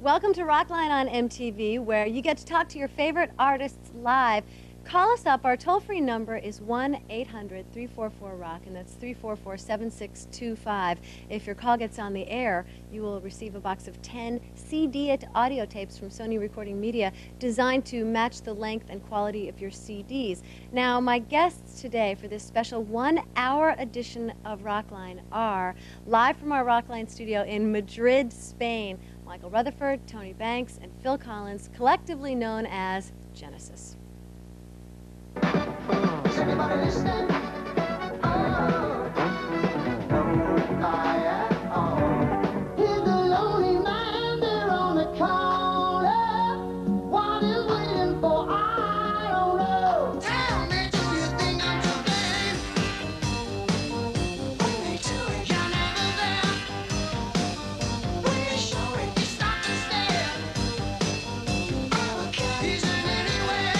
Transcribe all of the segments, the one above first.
Welcome to Rockline on MTV, where you get to talk to your favorite artists live. Call us up. Our toll-free number is 1-800-344-ROCK, and that's 344-7625. If your call gets on the air, you will receive a box of 10 CD audio tapes from Sony Recording Media designed to match the length and quality of your CDs. Now, my guests today for this special one-hour edition of Rockline are, live from our Rockline studio in Madrid, Spain, Michael Rutherford, Tony Banks, and Phil Collins, collectively known as Genesis. Is everybody listening? Oh, I at home. Here's the lonely man there on the corner. What is waiting for? I don't know. Tell me, do you think I'm to blame? When they do it, you're never there. When they show it, you stop and stare. Our cat isn't anywhere.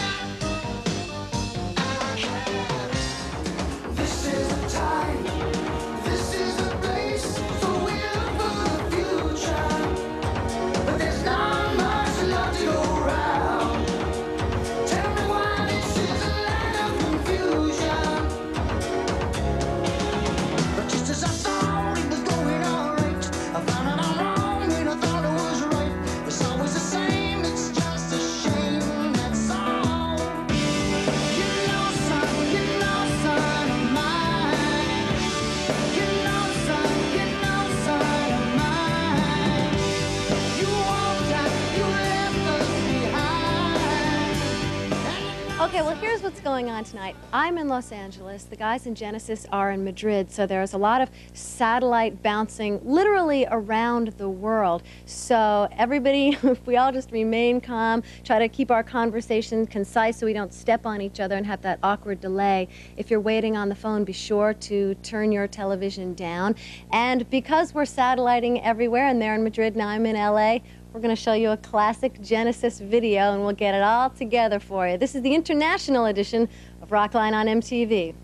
Okay, well, here's what's going on tonight. I'm in Los Angeles. The guys in Genesis are in Madrid, so there's a lot of satellite bouncing literally around the world. So everybody, if we all just remain calm, try to keep our conversation concise so we don't step on each other and have that awkward delay. If you're waiting on the phone, be sure to turn your television down. And because we're satelliting everywhere, and they're in Madrid, now I'm in LA, we're going to show you a classic Genesis video, and we'll get it all together for you. This is the international edition of Rockline on MTV.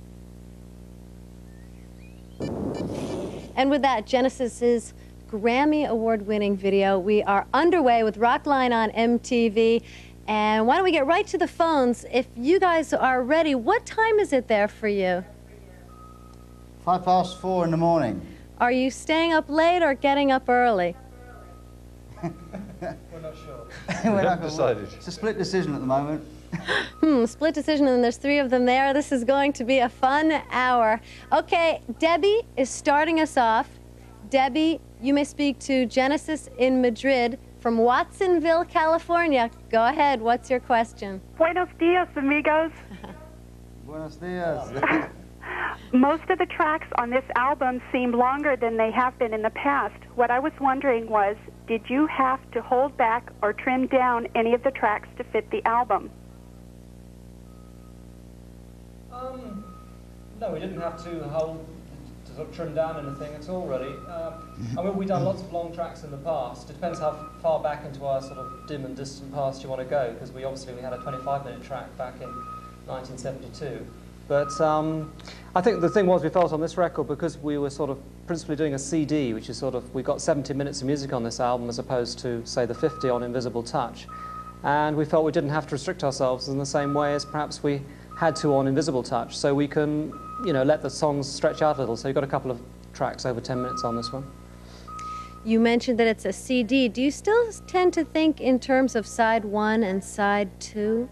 And with that, Genesis's Grammy Award-winning video, we are underway with Rockline on MTV. And why don't we get right to the phones? If you guys are ready, what time is it there for you? 4:05 in the morning. Are you staying up late or getting up early? We're not sure. We haven't decided. It's a split decision at the moment. Split decision, and there's three of them there. This is going to be a fun hour. Okay, Debbie is starting us off. Debbie, you may speak to Genesis in Madrid from Watsonville, California. Go ahead, what's your question? Buenos dias, amigos. Buenos dias. Most of the tracks on this album seem longer than they have been in the past. What I was wondering was, did you have to hold back or trim down any of the tracks to fit the album? No, we didn't have to sort of trim down anything at all, really. I mean, we've done lots of long tracks in the past. It depends how far back into our sort of dim and distant past you want to go, because we had a 25-minute track back in 1972. But I think the thing was, we felt on this record, because we were sort of principally doing a CD, which is sort of, we've got 70 minutes of music on this album as opposed to, say, the 50 on Invisible Touch. And we felt we didn't have to restrict ourselves in the same way as perhaps we had to on Invisible Touch, so we can, you know, let the songs stretch out a little. So you've got a couple of tracks over 10 minutes on this one. You mentioned that it's a CD. Do you still tend to think in terms of side 1 and side 2?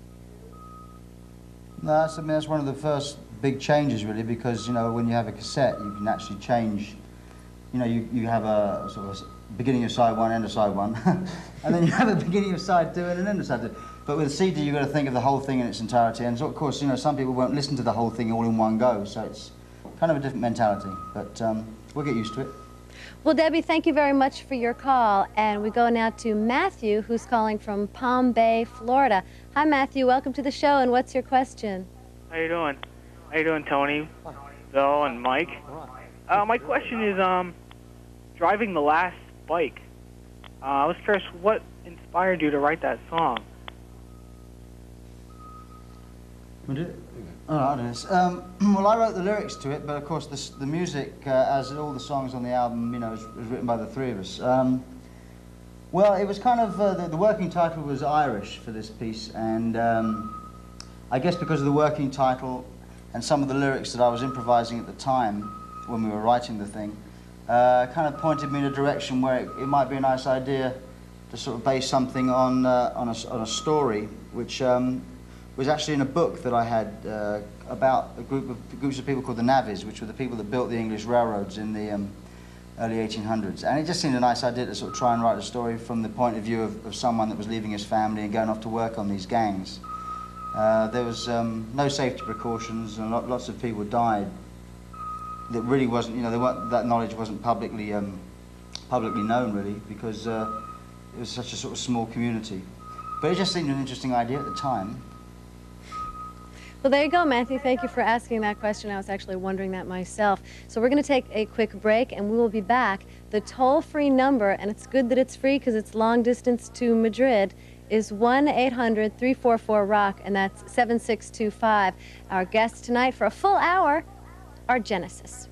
No, that's one of the first big changes, really, because, you know, when you have a cassette, you can actually change, you know, you have a sort of beginning of side 1, end of side 1, and then you have a beginning of side 2 and an end of side 2. But with a CD, you've got to think of the whole thing in its entirety, and so, of course, you know, some people won't listen to the whole thing all in one go, so it's kind of a different mentality, but we'll get used to it. Well, Debbie, thank you very much for your call, and we go now to Matthew, who's calling from Palm Bay, Florida. Hi, Matthew. Welcome to the show, and what's your question? How you doing? How you doing, Tony, Bill, and Mike? My question is, driving the last bike. I was curious, what inspired you to write that song? Oh, well, I wrote the lyrics to it, but of course the music, as all the songs on the album, you know, is written by the three of us. Well, it was kind of, the working title was Irish for this piece, and I guess because of the working title and some of the lyrics that I was improvising at the time when we were writing the thing, kind of pointed me in a direction where it might be a nice idea to sort of base something on a story, which was actually in a book that I had about groups of people called the navvies, which were the people that built the English railroads in the early 1800s. And it just seemed a nice idea to sort of try and write a story from the point of view of someone that was leaving his family and going off to work on these gangs. There was no safety precautions, and lots of people died. That really wasn't, you know, that knowledge wasn't publicly known, really, because it was such a sort of small community. But it just seemed an interesting idea at the time. Well, there you go, Matthew. Thank you for asking that question. I was actually wondering that myself. So we're going to take a quick break, and we will be back. The toll-free number, and it's good that it's free because it's long distance to Madrid, is 1-800-344-ROCK, and that's 7625. Our guests tonight for a full hour are Genesis.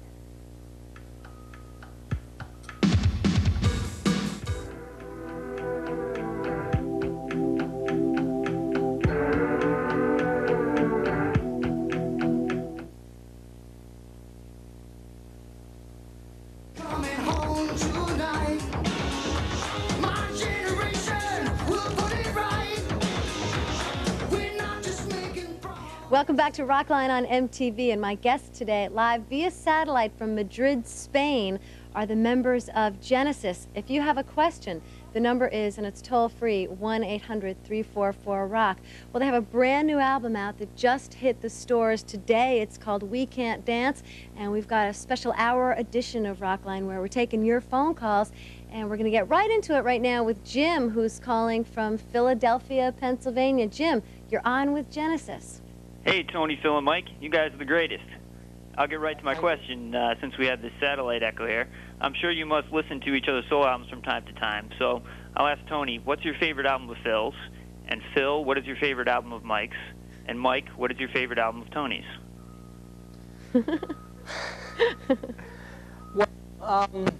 Welcome back to Rockline on MTV, and my guests today, live via satellite from Madrid, Spain, are the members of Genesis. If you have a question, the number is, and it's toll-free, 1-800-344-ROCK. Well, they have a brand new album out that just hit the stores today. It's called We Cant Dance, and we've got a special hour edition of Rockline where we're taking your phone calls, and we're going to get right into it right now with Jim, who's calling from Philadelphia, Pennsylvania. Jim, you're on with Genesis. Hey, Tony, Phil, and Mike. You guys are the greatest. I'll get right to my question, since we have this satellite echo here. I'm sure you must listen to each other's solo albums from time to time. So I'll ask Tony, what's your favorite album of Phil's? And Phil, what is your favorite album of Mike's? And Mike, what is your favorite album of Tony's? Well,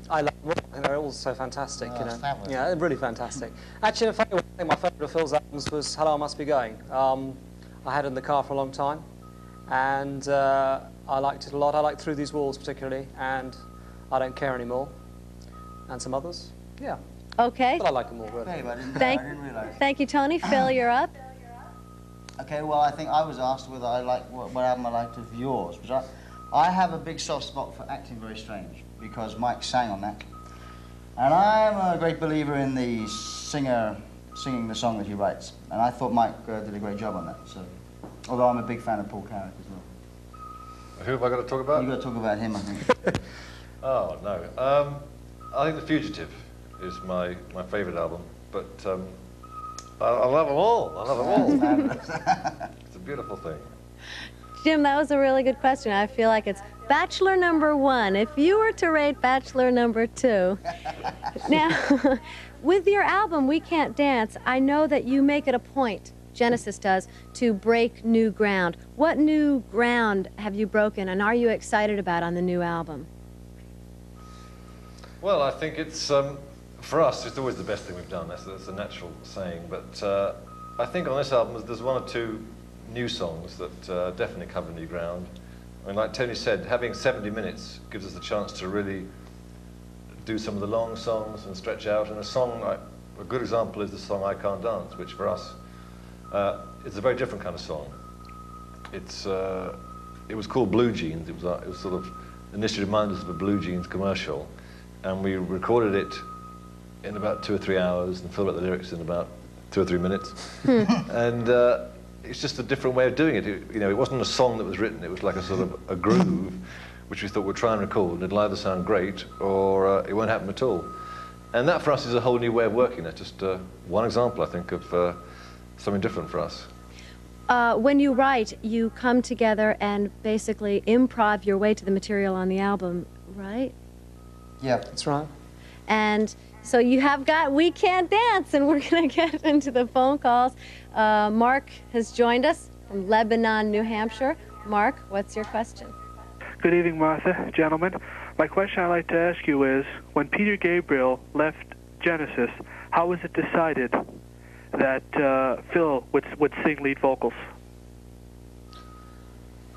I love them all. They're all so fantastic, you know. Fabulous. Yeah, they're really fantastic. Actually, in fact, I think my favorite of Phil's albums was Hello, I Must Be Going. I had it in the car for a long time, and I liked it a lot. I liked Through These Walls particularly, and I Don't Care Anymore, and some others. Yeah. Okay. But I like them all, really. Babe, I didn't realize. Thank you, Tony. Phil, you're up. Okay, well, I think I was asked whether I like what album I liked of yours, because I have a big soft spot for Acting Very Strange, because Mike sang on that. And I'm a great believer in the singer singing the song that he writes. And I thought Mike did a great job on that. So, although I'm a big fan of Paul Carrick as well. Who have I got to talk about? You've got to talk about him, I think. Oh, no. I think The Fugitive is my favourite album, but I love them all. I love them all. It's a beautiful thing. Jim, that was a really good question. I feel like it's Bachelor number 1. If you were to rate Bachelor number 2. Now, with your album, We Cant Dance, I know that you make it a point, Genesis does, to break new ground. What new ground have you broken, and are you excited about on the new album? Well, I think it's, for us, it's always the best thing we've done. That's a natural saying. But I think on this album, there's 1 or 2 new songs that definitely cover new ground. I mean, like Tony said, having 70 minutes gives us the chance to really do some of the long songs and stretch out. And a good example is the song I Can't Dance, which for us, it's a very different kind of song. It was called Blue Jeans. It was sort of initially reminded us of a Blue Jeans commercial. And we recorded it in about 2 or 3 hours and filled out the lyrics in about 2 or 3 minutes. And it's just a different way of doing it. You know, it wasn't a song that was written. It was like a sort of a groove, which we thought we'd try and record, and it'll either sound great or it won't happen at all. And that for us is a whole new way of working. That's just one example, I think, of something different for us. When you write, you come together and basically improv your way to the material on the album, right? Yeah. That's right. And so you have got We Cant Dance, and we're going to get into the phone calls. Mark has joined us from Lebanon, New Hampshire. Mark, what's your question? Good evening, Martha, gentlemen. My question I'd like to ask you is, when Peter Gabriel left Genesis, how was it decided that Phil would sing lead vocals?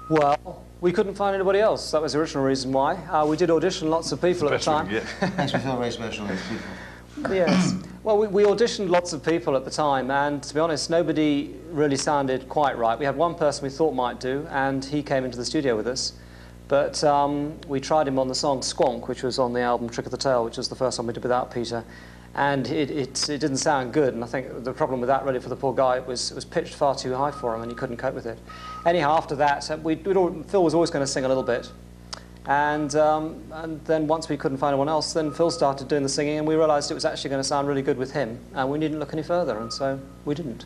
Well, we couldn't find anybody else. That was the original reason why. We did audition lots of people at the time. Makes me feel very special, these people. Yes. Well, we auditioned lots of people at the time, and to be honest, nobody really sounded quite right. We had one person we thought might do, and he came into the studio with us. But we tried him on the song Squonk, which was on the album Trick of the Tail, which was the first one we did without Peter. And it didn't sound good, and I think the problem with that really for the poor guy was it was pitched far too high for him, and he couldn't cope with it. Anyhow, after that, Phil was always going to sing a little bit, and then once we couldn't find anyone else, then Phil started doing the singing, and we realised it was actually going to sound really good with him, and we didn't look any further, and so we didn't.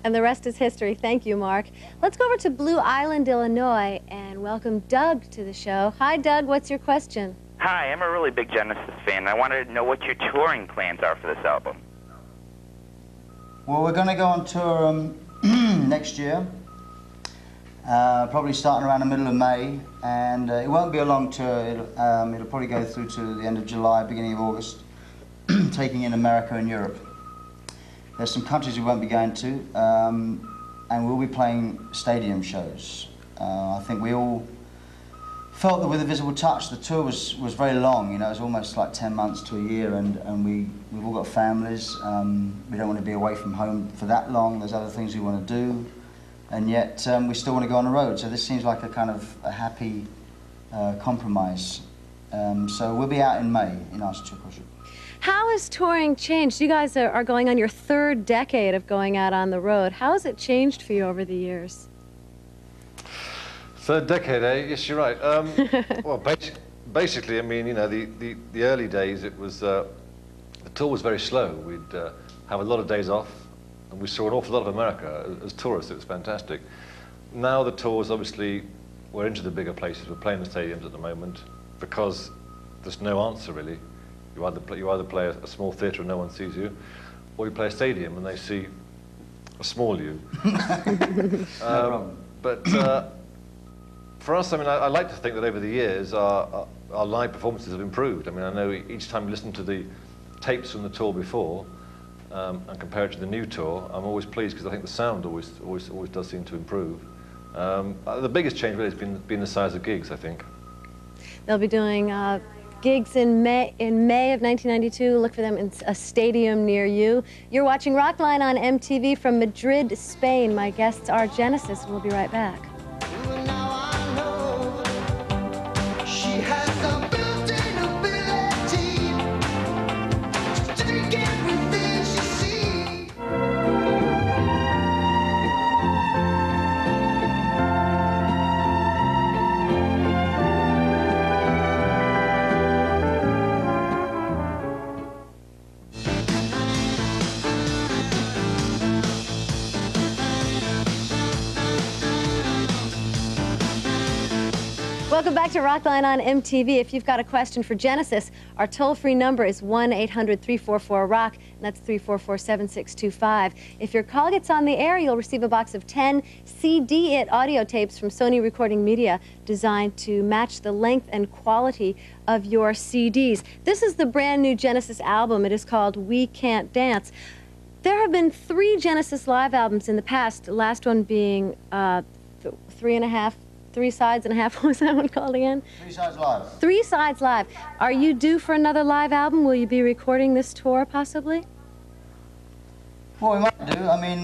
And the rest is history. Thank you, Mark. Let's go over to Blue Island, Illinois, and welcome Doug to the show. Hi, Doug. What's your question? Hi, I'm a really big Genesis fan. I wanted to know what your touring plans are for this album. Well, we're going to go on tour next year, probably starting around the middle of May, and it won't be a long tour. It'll probably go through to the end of July, beginning of August, taking in America and Europe. There's some countries we won't be going to, and we'll be playing stadium shows. I think we all felt that with Invisible Touch, the tour was very long. You know, it was almost like 10 months to a year, and we've all got families. We don't want to be away from home for that long. There's other things we want to do, and yet we still want to go on the road. So this seems like a kind of a happy compromise. So we'll be out in May, in answer to your question. How has touring changed? You guys are going on your third decade of going out on the road. How has it changed for you over the years? Third decade, eh? Yes, you're right. Well, basically, I mean, you know, the early days, it was, the tour was very slow. We'd have a lot of days off, and we saw an awful lot of America as tourists. It was fantastic. Now the tours, obviously, we're into the bigger places. We're playing the stadiums at the moment because there's no answer, really. You either play a small theatre and no one sees you, or you play a stadium and they see a small you. No problem. But for us, I mean, I like to think that over the years our live performances have improved. I mean, I know each time we listen to the tapes from the tour before and compare it to the new tour, I'm always pleased because I think the sound always does seem to improve. The biggest change really has been the size of gigs, I think. They'll be doing gigs in May of 1992. Look for them in a stadium near you. You're watching Rockline on MTV from Madrid, Spain. My guests are Genesis. We'll be right back. Welcome back to Rockline on MTV. If you've got a question for Genesis, our toll-free number is 1-800-344-ROCK, and that's 344-7625. If your call gets on the air, you'll receive a box of 10 CD-IT audio tapes from Sony Recording Media designed to match the length and quality of your CDs. This is the brand new Genesis album. It is called We Cant Dance. There have been 3 Genesis live albums in the past, the last one being 3 sides and a half. What was that one called again? 3 Sides Live. 3 Sides Live. Are you due for another live album? Will you be recording this tour, possibly? Well, we might do. I mean,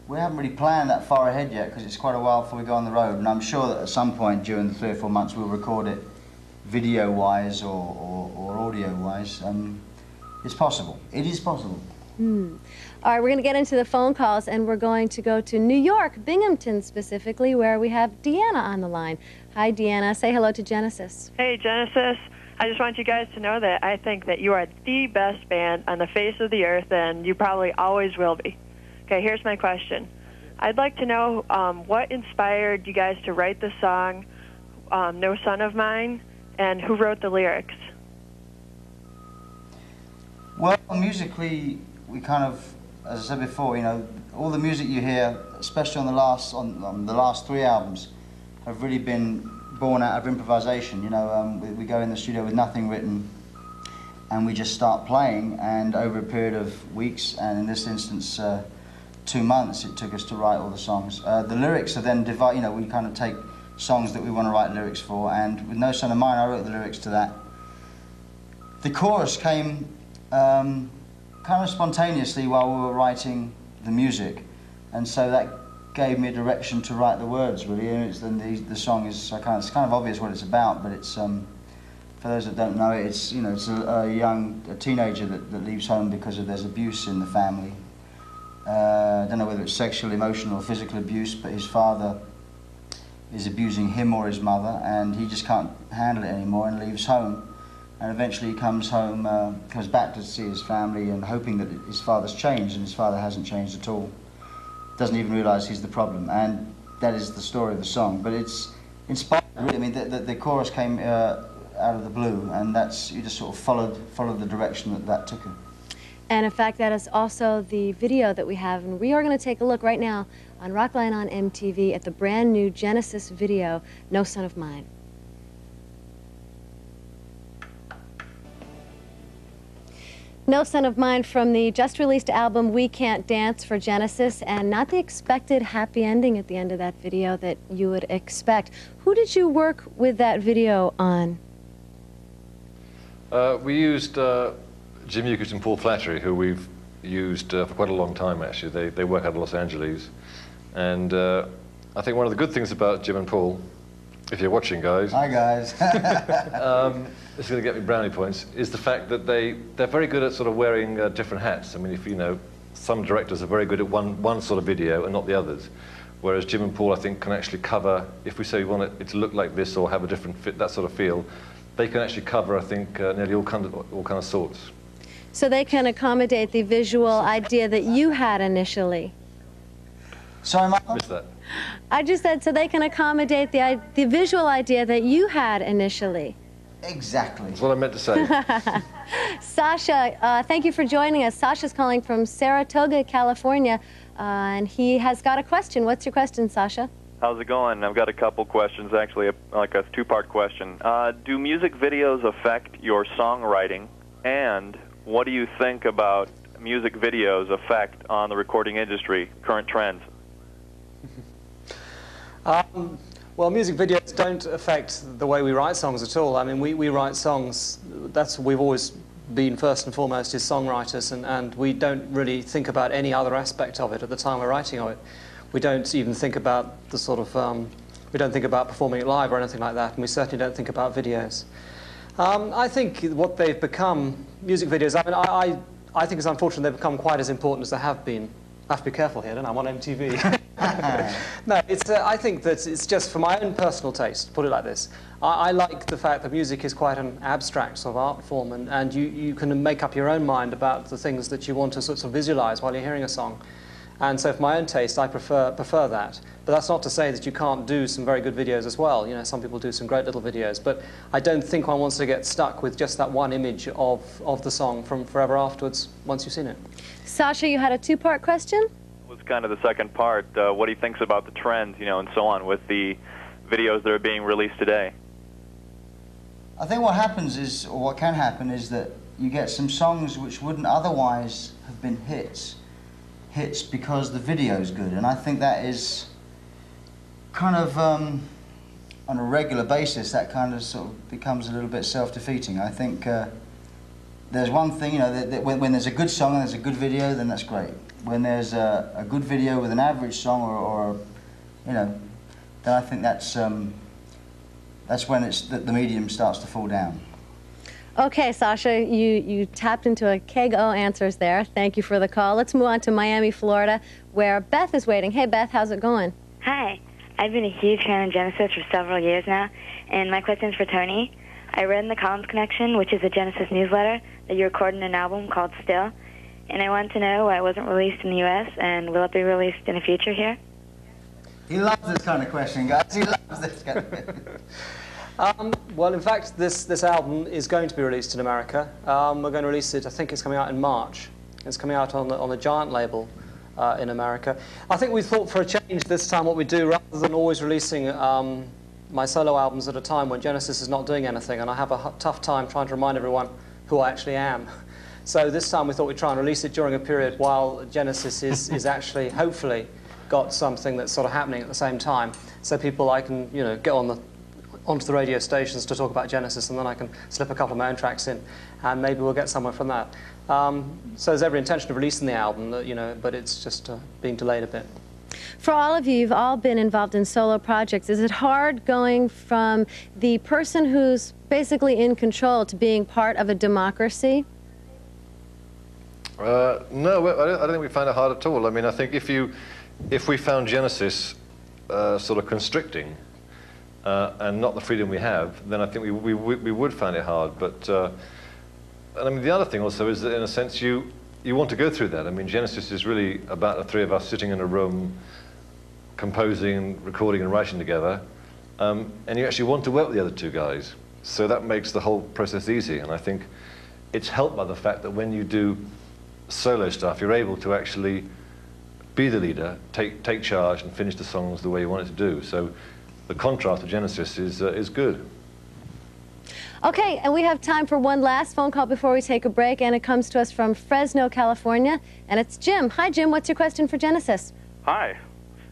we haven't really planned that far ahead yet because it's quite a while before we go on the road. And I'm sure that at some point during the 3 or 4 months we'll record it video-wise or audio-wise. It's possible. It is possible. All right, we're going to get into the phone calls, and we're going to go to New York, Binghamton specifically, where we have Deanna on the line. Hi, Deanna. Say hello to Genesis. Hey, Genesis. I just want you guys to know that I think that you are the best band on the face of the earth, and you probably always will be. Okay, here's my question. I'd like to know what inspired you guys to write the song No Son of Mine, and who wrote the lyrics? Well, musically, we kind of, as I said before, you know, all the music you hear, especially on the last 3 albums, have really been born out of improvisation. You know, we go in the studio with nothing written, and we just start playing, and over a period of weeks, and in this instance 2 months, it took us to write all the songs. The lyrics are then divided, you know, we kind of take songs that we want to write lyrics for, and with No Son of Mine, I wrote the lyrics to that. The chorus came kind of spontaneously while we were writing the music, and so that gave me a direction to write the words, really. And the song is, it's kind of obvious what it's about, but it's, for those that don't know it, it's, you know, it's a teenager that leaves home because there's abuse in the family. I don't know whether it's sexual, emotional, or physical abuse, but his father is abusing him or his mother, and he just can't handle it anymore and leaves home. And eventually he comes home, comes back to see his family, and hoping that his father's changed, and his father hasn't changed at all. Doesn't even realise he's the problem, and that is the story of the song. But it's inspired, really. I mean, the chorus came out of the blue, and you just sort of followed the direction that took him. And in fact, that is also the video that we have, and we are going to take a look right now on Rockline on MTV at the brand new Genesis video, No Son of Mine. No Son of Mine from the just released album We Cant Dance for Genesis, and not the expected happy ending at the end of that video that you would expect. Who did you work with that video on? We used Jim Euclid and Paul Flattery, who we've used for quite a long time, actually. They work out of Los Angeles. And I think one of the good things about Jim and Paul, if you're watching, guys. Hi, guys. It's going to get me brownie points, is the fact that they're very good at sort of wearing different hats. I mean, if you know, some directors are very good at one sort of video and not the others. Whereas Jim and Paul, I think, can actually cover, if we say we want it to look like this or have a different fit, that sort of feel, they can actually cover, I think, nearly all kind of sorts. So they can accommodate the visual idea that you had initially. Sorry, Mike? Missed that. I just said, so they can accommodate the visual idea that you had initially. Exactly. That's what I meant to say. Sasha, thank you for joining us. Sasha's calling from Saratoga, California, and he has got a question. What's your question, Sasha? How's it going? I've got a couple questions, actually, like a two-part question. Do music videos affect your songwriting? And what do you think about music videos' effect on the recording industry, current trends? Well, music videos don't affect the way we write songs at all. I mean, we write songs, we've always been first and foremost as songwriters, and we don't really think about any other aspect of it at the time we're writing of it. We don't even think about the sort of, we don't think about performing it live or anything like that, and we certainly don't think about videos. I think what they've become, music videos, I mean, I think it's unfortunate they've become quite as important as they have been. I have to be careful here, don't I? I'm on MTV. No, I think that it's just for my own personal taste, put it like this. I like the fact that music is quite an abstract sort of art form, and you can make up your own mind about the things that you want to sort of visualize while you're hearing a song. And so for my own taste, I prefer that. But that's not to say that you can't do some very good videos as well. You know, some people do some great little videos. But I don't think one wants to get stuck with just that one image of the song from forever afterwards, once you've seen it. Sasha, you had a two-part question? Was kind of the second part, what he thinks about the trends, you know, and so on with the videos that are being released today. I think what happens is, or what can happen, is that you get some songs which wouldn't otherwise have been hits because the video's good, and I think that is kind of on a regular basis, that kind of sort of becomes a little bit self-defeating. I think there's one thing, you know, that when there's a good song and there's a good video, then that's great. When there's a good video with an average song, or you know, then I think that's when the medium starts to fall down. Okay, Sasha, you tapped into a keg o answers there. Thank you for the call. Let's move on to Miami, Florida, where Beth is waiting. Hey, Beth, how's it going? Hi. I've been a huge fan of Genesis for several years now, and my question is for Tony. I read in the Columns Connection, which is a Genesis newsletter, that you're recording an album called Still, and I wanted to know why it wasn't released in the U.S., and will it be released in the future here? He loves this kind of question, guys. He loves this kind of question. Well, in fact, this album is going to be released in America. We're going to release it, I think it's coming out in March. It's coming out on the Giant label in America. I think we thought for a change this time what we'd do, rather than always releasing my solo albums at a time when Genesis is not doing anything, and I have a tough time trying to remind everyone who I actually am. So this time we thought we'd try and release it during a period while Genesis is actually, hopefully, got something that's sort of happening at the same time. So people, I can, you know, get onto the radio stations to talk about Genesis, and then I can slip a couple of my own tracks in, and maybe we'll get somewhere from that. So there's every intention of releasing the album, you know, but it's just being delayed a bit. For all of you, you've all been involved in solo projects. Is it hard going from the person who's basically in control to being part of a democracy? No, I don't think we find it hard at all. I mean, I think if we found Genesis sort of constricting and not the freedom we have, then I think we would find it hard. But and I mean, the other thing also is that in a sense you want to go through that. I mean, Genesis is really about the three of us sitting in a room, composing, recording, and writing together, and you actually want to work with the other two guys. So that makes the whole process easy. And I think it's helped by the fact that when you do solo stuff, you're able to actually be the leader, take charge, and finish the songs the way you want it to do. So the contrast to Genesis is good. Okay, and we have time for one last phone call before we take a break, and it comes to us from Fresno, California, and it's Jim. Hi, Jim. What's your question for Genesis? Hi.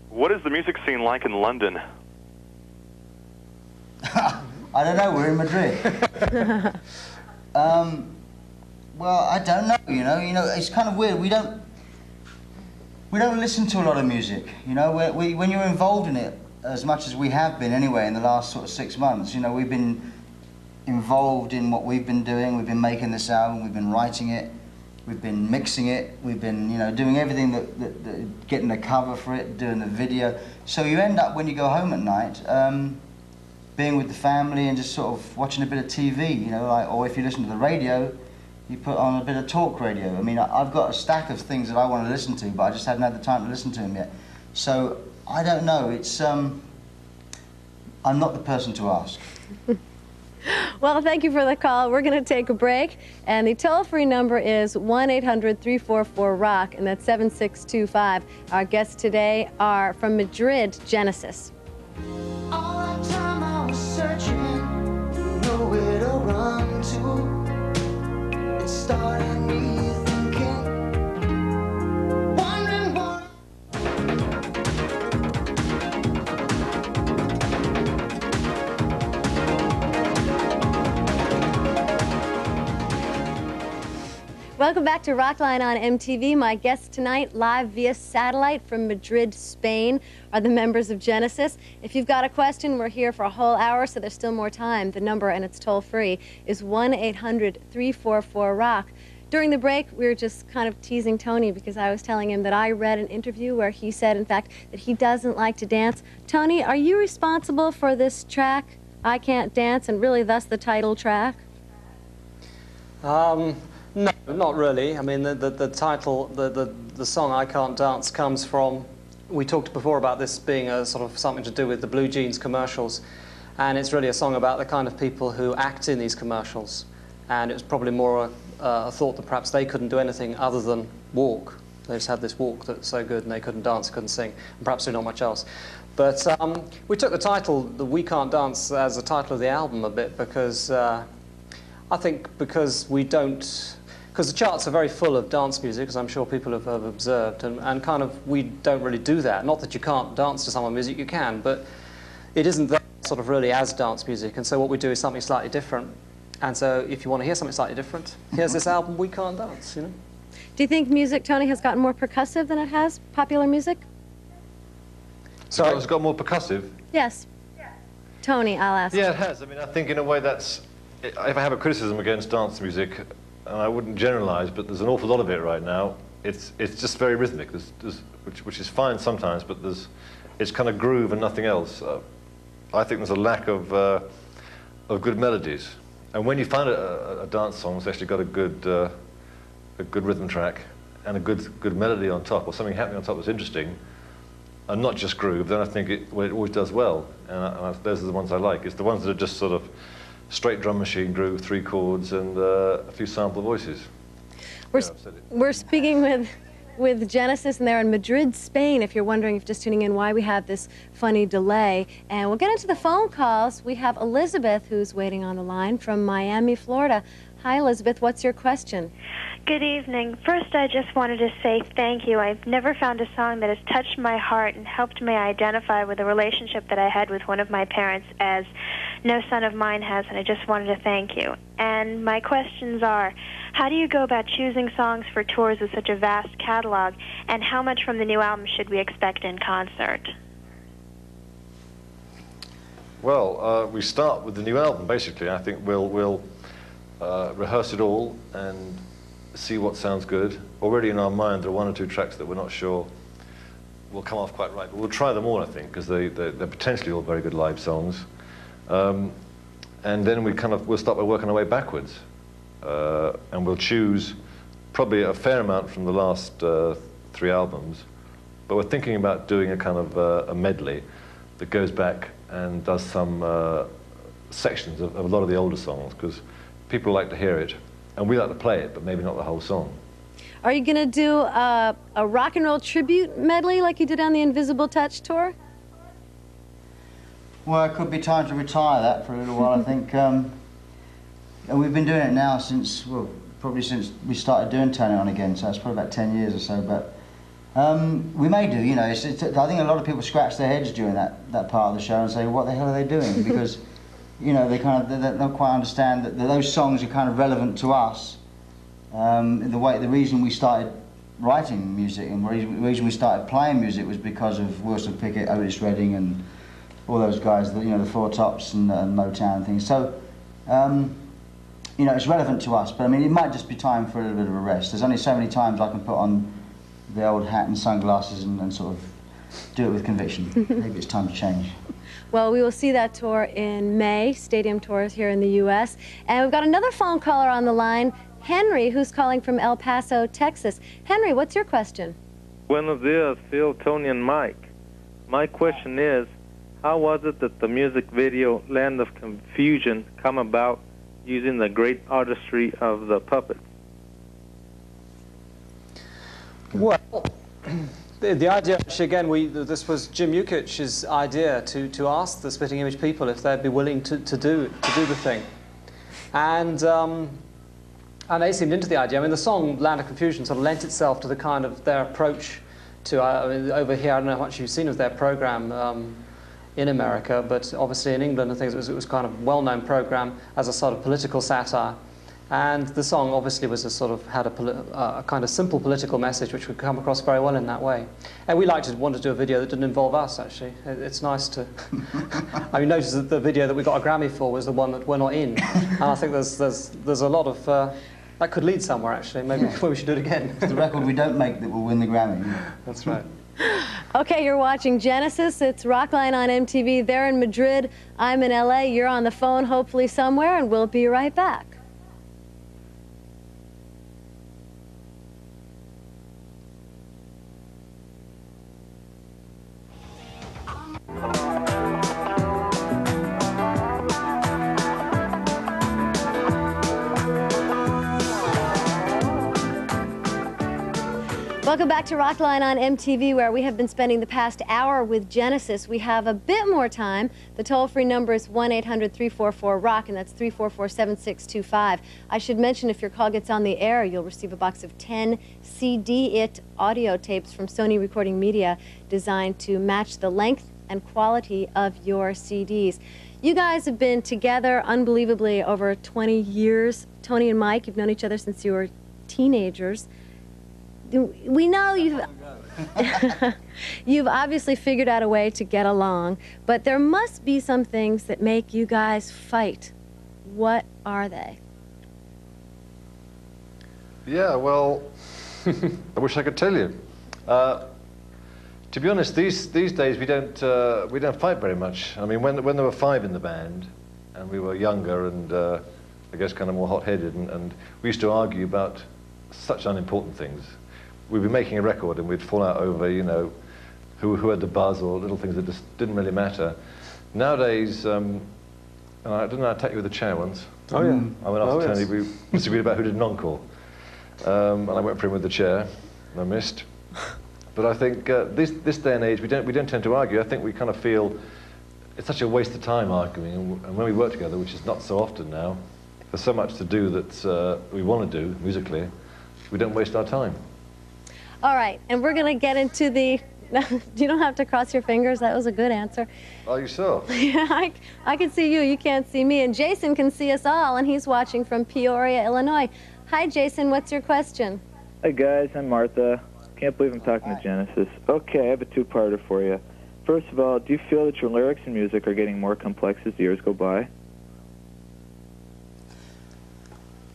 What is the music scene like in London? I don't know. We're in Madrid. Well, I don't know. You know, it's kind of weird. We don't listen to a lot of music. You know, when you're involved in it as much as we have been anyway in the last sort of 6 months. You know, we've been involved in what we've been doing. We've been making this album. We've been writing it. We've been mixing it. We've been, you know, doing everything that getting the cover for it, doing the video. So you end up when you go home at night, being with the family and just sort of watching a bit of TV. You know, like, or if you listen to the radio, you put on a bit of talk radio. I mean, I've got a stack of things that I want to listen to, but I just haven't had the time to listen to them yet. So I don't know. It's I'm not the person to ask. Well, thank you for the call. We're going to take a break, and the toll-free number is 1-800-344-ROCK, and that's 7625. Our guests today are from Madrid, Genesis. All that time I was searching, nowhere to run to. It started me thinking, wondering what. Welcome back to Rockline on MTV. My guests tonight, live via satellite from Madrid, Spain, are the members of Genesis. If you've got a question, we're here for a whole hour, so there's still more time. The number, and it's toll-free, is 1-800-344-ROCK. During the break, we were just kind of teasing Tony because I was telling him that I read an interview where he said, in fact, that he doesn't like to dance. Tony, are you responsible for this track, I Can't Dance, and really thus the title track? No, not really. I mean, the title, the song I Can't Dance comes from, we talked before about this being a sort of something to do with the Blue Jeans commercials, and it's really a song about the kind of people who act in these commercials, and it was probably more a thought that perhaps they couldn't do anything other than walk. They just had this walk that's so good, and they couldn't dance, couldn't sing, and perhaps do not much else. But we took the title, the We Cant Dance, as the title of the album a bit because I think because we don't. Because the charts are very full of dance music, as I'm sure people have observed, and kind of we don't really do that. Not that you can't dance to some of the music, you can, but it isn't that sort of really as dance music, and so what we do is something slightly different. And so if you want to hear something slightly different, here's this album, We Can't Dance, you know. Do you think music, Tony, has gotten more percussive than it has, popular music? So it's got more percussive? Yes. Tony, I'll ask. Yeah, it has. I mean, I think in a way that's, if I have a criticism against dance music, and I wouldn't generalize, but there's an awful lot of it right now. It's just very rhythmic, which is fine sometimes, but it's kind of groove and nothing else. I think there's a lack of good melodies. And when you find a dance song that's actually got a good rhythm track and a good melody on top, or something happening on top that's interesting, and not just groove, then I think it always does well. And those are the ones I like. It's the ones that are just sort of straight drum machine groove, 3 chords, and a few sample voices. We're speaking with Genesis, and they're in Madrid, Spain, if you're wondering, if just tuning in, why we have this funny delay. And we'll get into the phone calls. We have Elizabeth, who's waiting on the line from Miami, Florida. Hi, Elizabeth. What's your question? Good evening. First, I just wanted to say thank you. I've never found a song that has touched my heart and helped me identify with a relationship that I had with one of my parents as no son of mine has, and I just wanted to thank you. And my questions are, how do you go about choosing songs for tours with such a vast catalog, and how much from the new album should we expect in concert? Well, we start with the new album, basically. I think we'll rehearse it all and see what sounds good. Already in our mind, there are 1 or 2 tracks that we're not sure will come off quite right, but we'll try them all, I think, because they're potentially all very good live songs. And then we'll start by working our way backwards. And we'll choose probably a fair amount from the last 3 albums, but we're thinking about doing a kind of a medley that goes back and does some sections of a lot of the older songs, because people like to hear it, and we like to play it, but maybe not the whole song. Are you going to do a rock and roll tribute medley like you did on the Invisible Touch tour? Well, it could be time to retire that for a little while, I think. And we've been doing it now since, well, probably since we started doing Turn It On Again, so it's probably about 10 years or so, but we may do, you know. I think a lot of people scratch their heads during that part of the show and say, what the hell are they doing? Because, you know, they don't quite understand that those songs are kind of relevant to us. The reason we started writing music and the reason we started playing music was because of Wilson Pickett, Otis Redding, and all those guys, you know, the Four Tops and Motown and things. So, you know, it's relevant to us, but I mean, it might just be time for a little bit of a rest. There's only so many times I can put on the old hat and sunglasses and sort of do it with conviction. Maybe it's time to change. Well, we will see that tour in May, stadium tours here in the U.S. And we've got another phone caller on the line, Henry, who's calling from El Paso, Texas. Henry, what's your question? Buenos dias, Phil, Tony, and Mike. My question is, how was it that the music video Land of Confusion come about using the great artistry of the puppets? Well, the idea, actually, again, this was Jim Yukich's idea to ask the Spitting Image people if they'd be willing to do the thing. And they seemed into the idea. I mean, the song Land of Confusion sort of lent itself to the kind of their approach to, I mean, over here, I don't know how much you've seen of their program in America, but obviously in England, I think it was kind of well-known program as a sort of political satire. And the song obviously was had a kind of simple political message which would come across very well in that way. And we wanted to do a video that didn't involve us, actually. It's nice to... I mean, notice that the video that we got a Grammy for was the one that we're not in. And I think there's a lot of... that could lead somewhere, actually. Maybe we should do it again. It's the record we don't make that will win the Grammy. That's right. Okay, you're watching Genesis. It's Rockline on MTV. They're in Madrid. I'm in LA. You're on the phone, hopefully somewhere, and we'll be right back. Welcome back to Rockline on MTV, where we have been spending the past hour with Genesis. We have a bit more time. The toll-free number is 1-800-344-ROCK, and that's 344-7625. I should mention, if your call gets on the air, you'll receive a box of 10 CD-IT audio tapes from Sony Recording Media designed to match the length and quality of your CDs. You guys have been together unbelievably over 20 years. Tony and Mike, you've known each other since you were teenagers. We know you've obviously figured out a way to get along, but there must be some things that make you guys fight. What are they? Yeah, well, I wish I could tell you. To be honest, these days we don't fight very much. I mean, when there were 5 in the band, and we were younger and I guess kind of more hot-headed, and we used to argue about such unimportant things. We'd be making a record and we'd fall out over, you know, who had the buzz or little things that just didn't really matter. Nowadays, and I didn't I attack you with a chair once? Oh yeah. I went after Tony, we disagreed about who did an encore. And I went for him with the chair, and I missed. But I think this day and age, we don't tend to argue. I think we kind of feel it's such a waste of time arguing, and when we work together, which is not so often now, there's so much to do that we want to do musically, we don't waste our time. All right, and we're going to get into the... You don't have to cross your fingers. That was a good answer. Are you sure? Yeah, I can see you. You can't see me. And Jason can see us all, and he's watching from Peoria, Illinois. Hi, Jason. What's your question? Hi, guys. I'm Martha. Can't believe I'm talking to Genesis. Okay, I have a two-parter for you. First of all, do you feel that your lyrics and music are getting more complex as the years go by?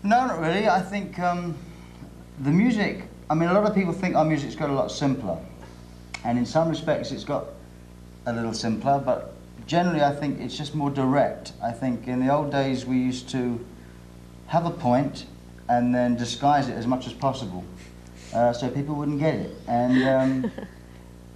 No, not really. I think the music, I mean, a lot of people think our music's got a lot simpler. And in some respects, it's got a little simpler, but generally, I think it's just more direct. I think in the old days, we used to have a point and then disguise it as much as possible, so people wouldn't get it. And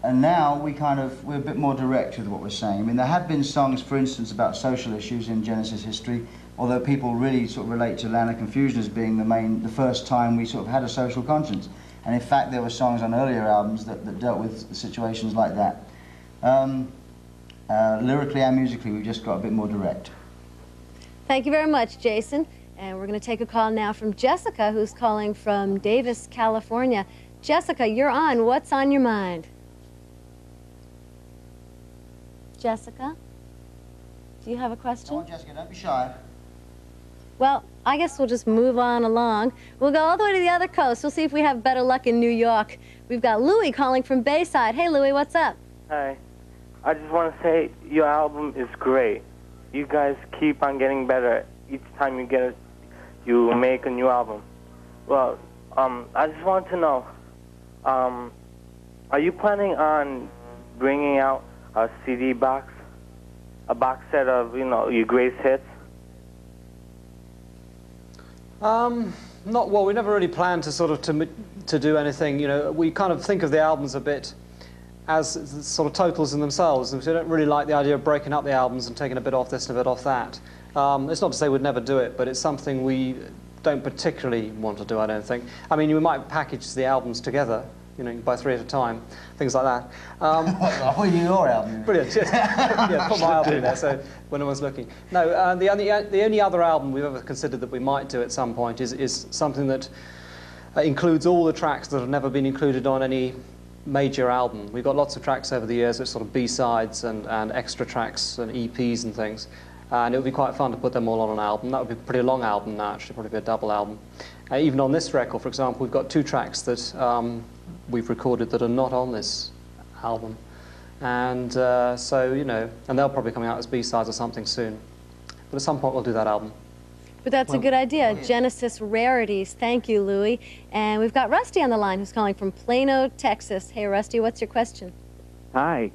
now we're a bit more direct with what we're saying. I mean, there have been songs, for instance, about social issues in Genesis history, although people really sort of relate to Land of Confusion as being the first time we sort of had a social conscience. And in fact, there were songs on earlier albums that dealt with situations like that. Lyrically and musically, we've just got a bit more direct. Thank you very much, Jason. And we're going to take a call now from Jessica, who's calling from Davis, California. Jessica, you're on. What's on your mind? Jessica, do you have a question? Come on, Jessica, don't be shy. Well, I guess we'll just move on along. We'll go all the way to the other coast. We'll see if we have better luck in New York. We've got Louie calling from Bayside. Hey, Louie, what's up? Hi. I just want to say your album is great. You guys keep on getting better. Each time you make a new album. Well, I just want to know, are you planning on bringing out a CD box? A box set of, your greatest hits? Not well. We never really planned to sort of to do anything. We kind of think of the albums a bit as sort of totals in themselves. We don't really like the idea of breaking up the albums and taking a bit off this and a bit off that. It's not to say we'd never do it, but it's something we don't particularly want to do. I don't think. I mean, we might package the albums together. You can buy 3 at a time, things like that. Oh, your album. Brilliant. Yeah, put my album in there, so when no one's looking. No, the only other album we've ever considered that we might do at some point is something that includes all the tracks that have never been included on any major album. We've got lots of tracks over the years, which sort of B-sides and extra tracks and EPs and things. And it would be quite fun to put them all on an album. That would be a pretty long album now, actually, probably be a double album. Even on this record, for example, we've got 2 tracks that we've recorded that are not on this album. And so, and they'll probably come out as B-sides or something soon. But at some point we'll do that album. But that's a good idea. Genesis Rarities. Thank you, Louie. And we've got Rusty on the line who's calling from Plano, Texas. Hey, Rusty, what's your question? Hi.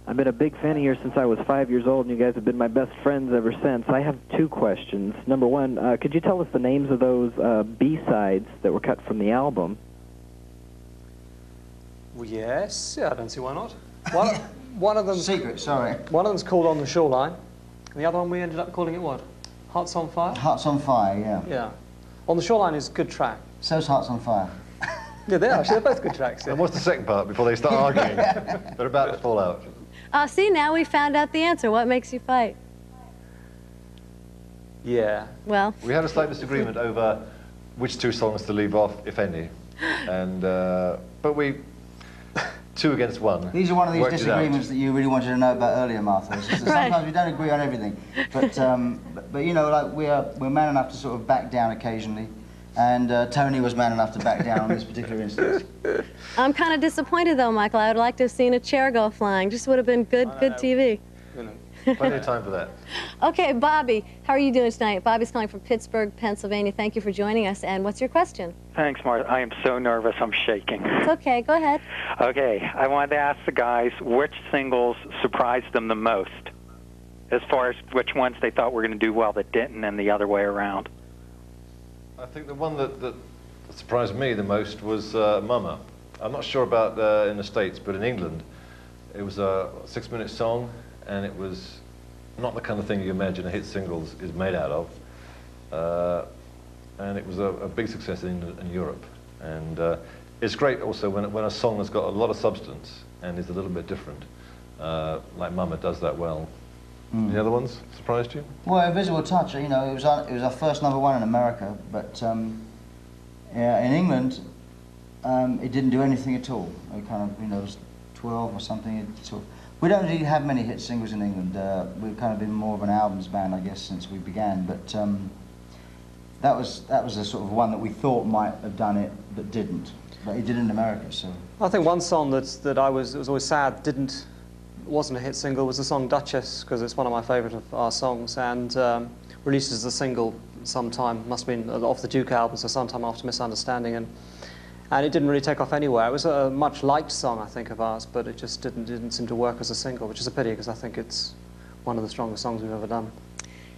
I've been a big fan of yours since I was 5 years old, and you guys have been my best friends ever since. I have 2 questions. Number one, could you tell us the names of those B-sides that were cut from the album? Well, yes. Yeah, I don't see why not. One of them... Secret, sorry. One of them's called On the Shoreline, and the other one we ended up calling it what? Hearts on Fire? Hearts on Fire, yeah. Yeah. On the Shoreline is a good track. So's Hearts on Fire. Yeah, they are. Actually, they're both good tracks. Yeah. And what's the second part before they start arguing? They're about to fall out. See, now we found out the answer. What makes you fight? Yeah. Well. We had a slight disagreement over which 2 songs to leave off, if any. And, but we, 2 against 1. These are one of these disagreements that you really wanted to know about earlier, Martha. It's just that sometimes we don't agree on everything. But like we're man enough to sort of back down occasionally. And Tony was man enough to back down on this particular instance. I'm kind of disappointed, though, Michael. I would like to have seen a chair go flying. Just would have been good TV. Plenty of time for that. Okay, Bobby, how are you doing tonight? Bobby's calling from Pittsburgh, Pennsylvania. Thank you for joining us. And what's your question? Thanks, Martha. I am so nervous, I'm shaking. It's okay. Go ahead. Okay, I wanted to ask the guys which singles surprised them the most, as far as which ones they thought were going to do well that didn't, and the other way around. I think the one that surprised me the most was Mama. I'm not sure about in the States, but in England, it was a 6-minute song, and it was not the kind of thing you imagine a hit single is made out of. And it was a big success in England and Europe. And it's great also when a song has got a lot of substance and is a little bit different, like Mama does that well. Any other ones surprised you? Well, Invisible Touch, you know, it was our first #1 in America, but yeah, in England, it didn't do anything at all. It kind of, you know, it was 12 or something. We don't really have many hit singles in England. We've kind of been more of an albums band, I guess, since we began. But that was a sort of one that we thought might have done it, but didn't. But it did in America, so. I think one song that it was always sad wasn't a hit single was the song Duchess, because it's one of my favourite of our songs, and released as a single sometime, must have been off the Duke album, so sometime after Misunderstanding, and it didn't really take off anywhere. It was a much liked song, I think, of ours, but it just didn't seem to work as a single, which is a pity, because I think it's one of the strongest songs we've ever done.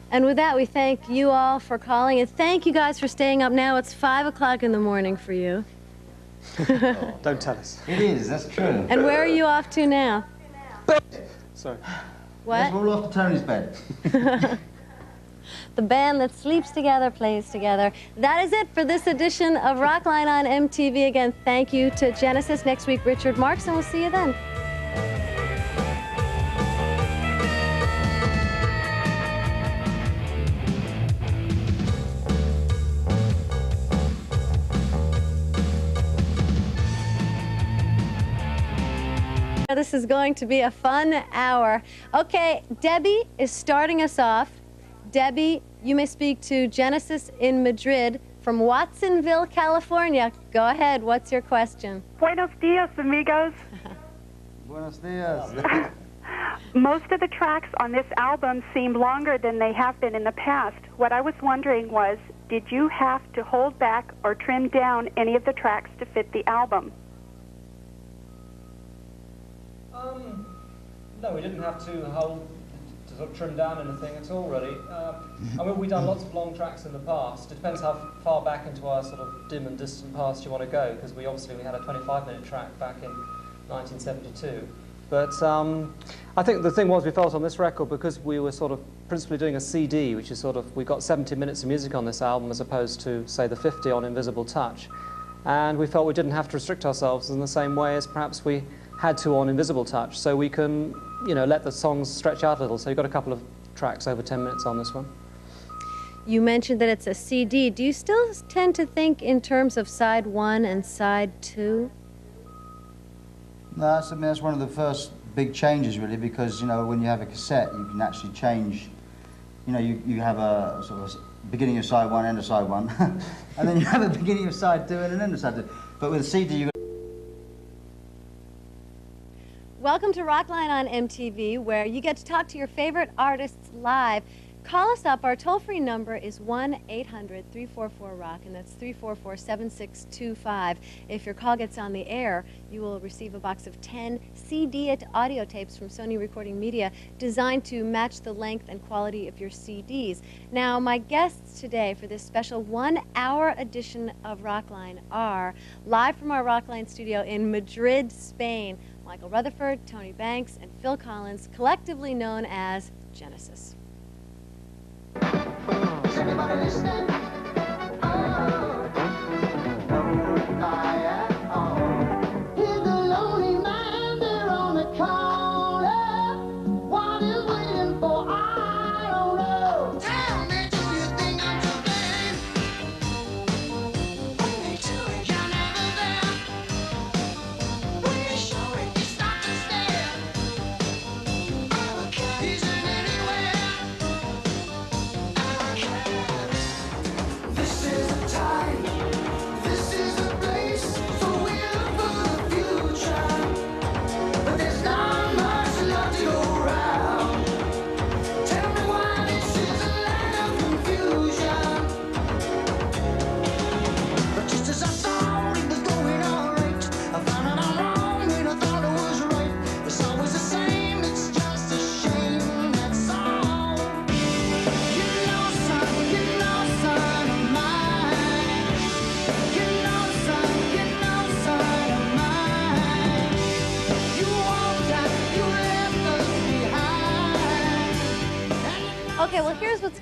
And with that, we thank you all for calling, and thank you guys for staying up now. It's 5 o'clock in the morning for you. Don't tell us. It is, that's true. And where are you off to now? Sorry. What? Yes, we're all off to Tony's bed. The band that sleeps together, plays together. That is it for this edition of Rockline on MTV. Again, thank you to Genesis. Next week, Richard Marks, and we'll see you then. This is going to be a fun hour. Okay, Debbie is starting us off. Debbie, you may speak to Genesis in Madrid from Watsonville, California. Go ahead, what's your question? Buenos dias, amigos. Buenos dias. Most of the tracks on this album seem longer than they have been in the past. What I was wondering was, did you have to hold back or trim down any of the tracks to fit the album? No, we didn't have to sort of trim down anything at all, really. I mean, we've done lots of long tracks in the past. It depends how far back into our sort of dim and distant past you want to go, because we had a 25-minute track back in 1972. But I think the thing was we felt on this record, because we were sort of principally doing a CD, which is sort of, we got 70 minutes of music on this album as opposed to, say, the 50 on Invisible Touch. And we felt we didn't have to restrict ourselves in the same way as perhaps we had to on Invisible Touch, so we can, you know, let the songs stretch out a little. So you've got a couple of tracks over 10 minutes on this one. You mentioned that it's a CD. Do you still tend to think in terms of side 1 and side 2? No, that's one of the first big changes, really, because, you know, when you have a cassette, you can actually change, you know, you have a sort of beginning of side 1, end of side 1, and then you have a beginning of side 2 and an end of side 2. But with a CD, you Welcome to Rockline on MTV, where you get to talk to your favorite artists live. Call us up. Our toll-free number is 1-800-344-ROCK, and that's 344-7625. If your call gets on the air, you will receive a box of 10 CD audio tapes from Sony Recording Media designed to match the length and quality of your CDs. Now, my guests today for this special 1-hour edition of Rockline are, live from our Rockline studio in Madrid, Spain, Michael Rutherford, Tony Banks, and Phil Collins, collectively known as Genesis. Is everybody listening? Here's the lonely man there on the corner. What is waiting for? I don't know. Tell me, do you think I'm to blame? Only to it, you're never there. We show it, you stop to stare. Our cat isn't anywhere. This is the time.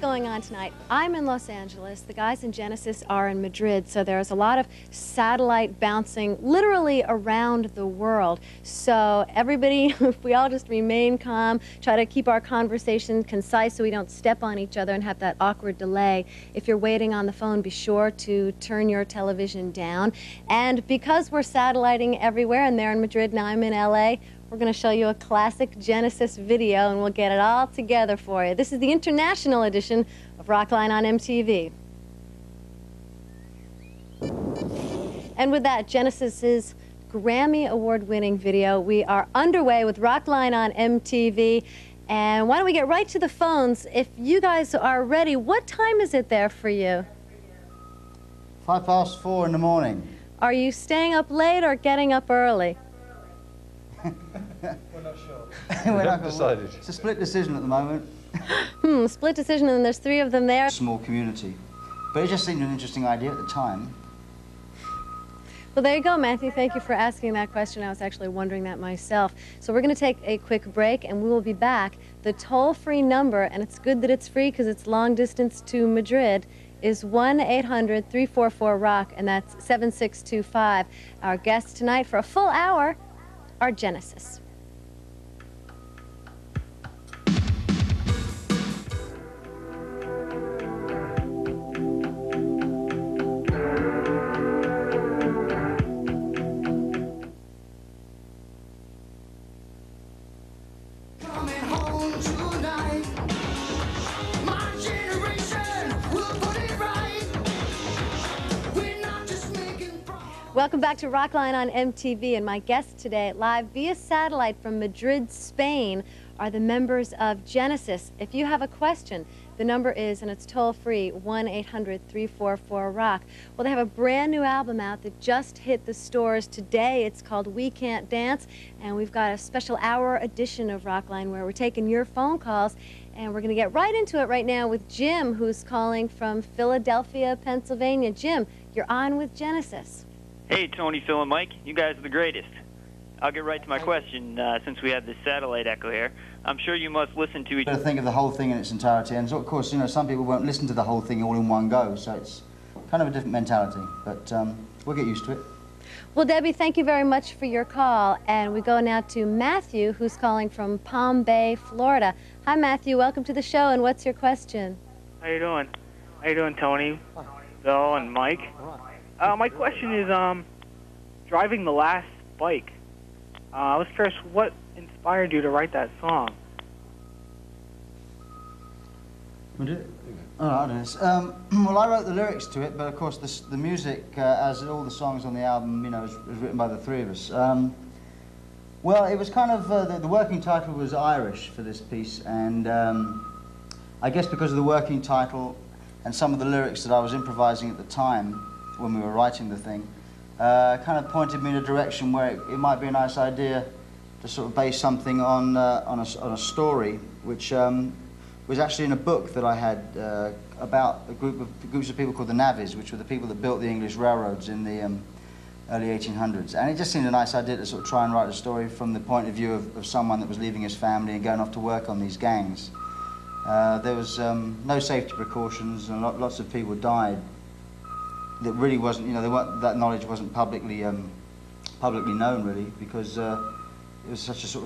going on tonight. I'm in Los Angeles. The guys in Genesis are in Madrid, so there's a lot of satellite bouncing literally around the world. So everybody, if we all just remain calm, try to keep our conversation concise so we don't step on each other and have that awkward delay. If you're waiting on the phone, be sure to turn your television down. And because we're satelliting everywhere, and they're in Madrid, now I'm in LA, we're going to show you a classic Genesis video, and we'll get it all together for you. This is the international edition of Rockline on MTV. And with that, Genesis's Grammy Award-winning video, we are underway with Rockline on MTV. And why don't we get right to the phones? If you guys are ready, what time is it there for you? 4:05 in the morning. Are you staying up late or getting up early? We're not sure. We're not decided. It's a split decision at the moment. Split decision, and there's 3 of them there. Small community. But it just seemed an interesting idea at the time. Well, there you go, Matthew. Thank you for asking that question. I was actually wondering that myself. So we're going to take a quick break, and we will be back. The toll-free number, and it's good that it's free because it's long distance to Madrid, is 1-800-344-ROCK, and that's 7625. Our guests tonight for a full hour are Genesis. Welcome back to Rockline on MTV, and my guests today, live via satellite from Madrid, Spain, are the members of Genesis. If you have a question, the number is, and it's toll-free, 1-800-344-ROCK. Well, they have a brand new album out that just hit the stores today. It's called We Cant Dance, and we've got a special hour edition of Rockline where we're taking your phone calls, and we're going to get right into it right now with Jim, who's calling from Philadelphia, Pennsylvania. Jim, you're on with Genesis. Hey, Tony, Phil, and Mike, you guys are the greatest. I'll get right to my question, since we have this satellite echo here. I'm sure you must listen to each You've got to think of the whole thing in its entirety, and so, of course, you know, some people won't listen to the whole thing all in one go, so it's kind of a different mentality, but we'll get used to it. Well, Debbie, thank you very much for your call, and we go now to Matthew, who's calling from Palm Bay, Florida. Hi, Matthew, welcome to the show, and what's your question? How you doing? How you doing, Tony, Bill, and Mike? My question is, driving the last bike. I was curious, what inspired you to write that song? Oh, I don't know. Well, I wrote the lyrics to it, but of course the music, as all the songs on the album, you know, is written by the 3 of us. Well, it was kind of, the working title was Irish for this piece, and I guess because of the working title and some of the lyrics that I was improvising at the time when we were writing the thing, kind of pointed me in a direction where it might be a nice idea to sort of base something on a story, which was actually in a book that I had about groups of people called the navvies, which were the people that built the English railroads in the early 1800s. And it just seemed a nice idea to sort of try and write a story from the point of view of someone that was leaving his family and going off to work on these gangs. There was no safety precautions, and lots of people died. That really wasn't, you know, that knowledge wasn't publicly known, really, because it was such a sort of